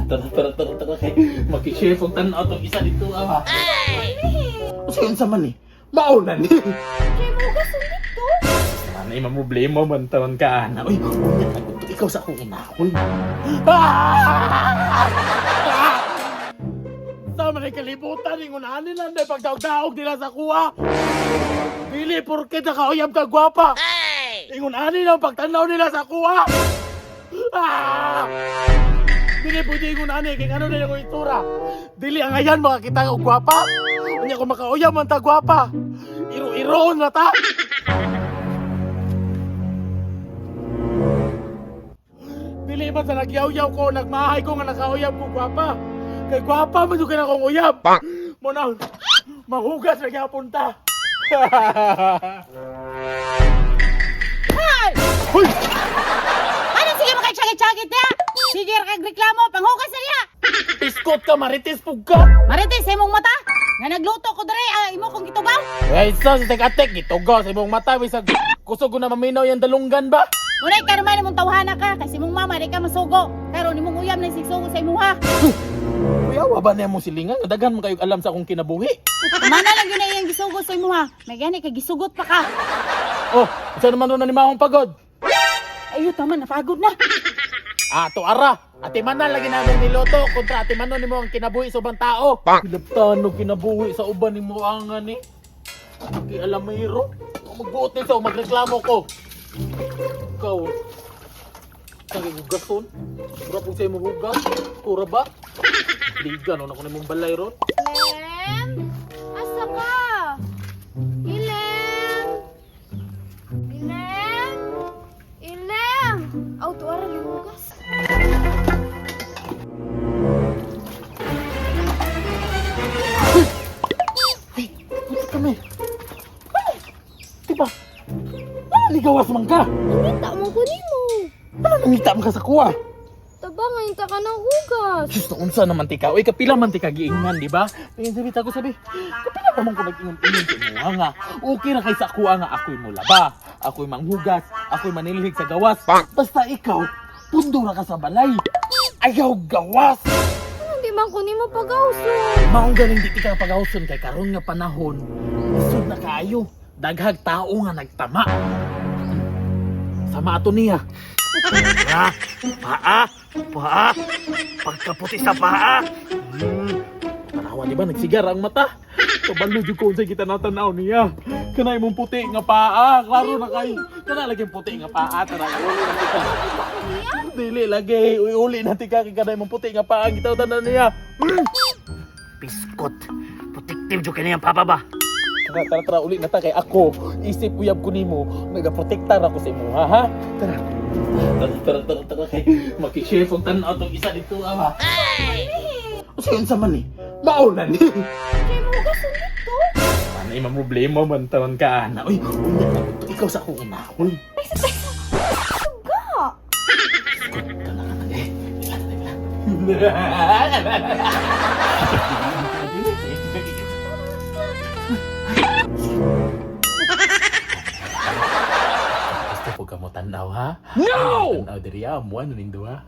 Tara kay makishare pag tanaw tong isa dito ah. Kasi yun sa man eh. Maulan eh. Kaya mo gasun dito. Nanay, problema man taron ka ana. Uy, ikaw sa akong inahon. Sa man kalibutan ingon ani lang dai pagdaog-daog nila sa kuha. Dili porke nakauyab ka gwapa. Ingon ani lang pagtanaw nila sa kuha. Dili pwede ingon ani kay ano nila ko itura. Dili ang ayan makakita og gwapa. Unya ko makauyab man ta gwapa. Iro-iroon na ta. Dili man sa nagyaw-yaw ko, nagmahay ko nga nakauyab ko gwapa. Kay gwapa man yung akong uyab. Muna, mahugas na gyapon ta. Hay! Hoy! Ano sige makachagit-chagit ya? Sige kagreklamo, panghugas na niya. Piskot ka, marites pug ka. Marites, imong mata. Nga nagluto ko dere, imo kong gitugaw. Eh, so, si tek-atek, gitugaw sa imong mata. Bisag, kusog ko na maminaw yung dalunggan ba? Unay ka naman imong tawhana ka, kasi imong mama di ka masugo. Pero imong uyab na sigsugo sa imuha. Kuya, waba na mo silingan. Daghan mo kayo alam sa akong kinabuhi. Kumana lang yun na iyang gisugot sa imuha. May gani ka gisugot pa ka. Oh, isa naman doon na ni Mahong pagod. Ayo tama, napagod na. To ara. Ate Manan lagi namin niloto kontra Ate Manon ni mo ang kinabuhi sa ubang tao. Pilaptano kinabuhi sa uban ni mo ang ani. Ki alamero. Magbuot nito, magreklamo ko. Ikaw. Kaya hugason. Mura po sa'yo mahugas. Kura ba? Ligan, ako na mong balay ron. Ilem? Asa ka? Ilem? Ilem? Ilem? Aw, tuwara limugas. Hey, puti kami. Diba? Ligawas man ka. Nangita mo ko nimo. Ano nangita mo ka sa kuha? Taba, ngayita ka ng hugas. Diyos na unsa naman tika. Uy, kapila man tika giingan, di ba? Tingin sabi, tago sabi. Kapila naman ko nag-ingon-ingon sa mga nga. Okay na kay sa kuha nga ako'y mulaba. Ako'y manghugas. Ako'y manilhig sa gawas. Basta ikaw, pundo na ka sa balay. Ayaw gawas. Hindi man ko nimo pagawson. Maong galing di tika pag-awson kay karon nga panahon. Isod na kaayo. Daghag tao nga nagtama. Sama ato niya. Paa. Pagkaputi sa paa. Tanawa di ba nagsigar ang mata? Kabalo jud ko unsay kita natanaw niya. Kanay mong puti nga paa. Klaro na kay. Kana lagi puti nga paa. Tara uli na kita. Dili lagi. Uli na tika kay kanay mong puti nga paa. Kita tanan niya. Piskot. Protective jud kaniyang papa ba? Tara, uli na ta kay ako. Isip uyab ko nimo. Nagaprotektar ako sa imo, ha? Tara kay makishare pag tanaw tong isa dito, ha? Kasi yun sa man eh. Maulan eh. Kaya mo gasun dito. Manay, problema man taron ka, ana. Uy, ikaw sa akong inahon. Suga. Ka na eh. Gusto po ka mo tanaw, ha? No! Tanaw diri, mo ano nindo, ha?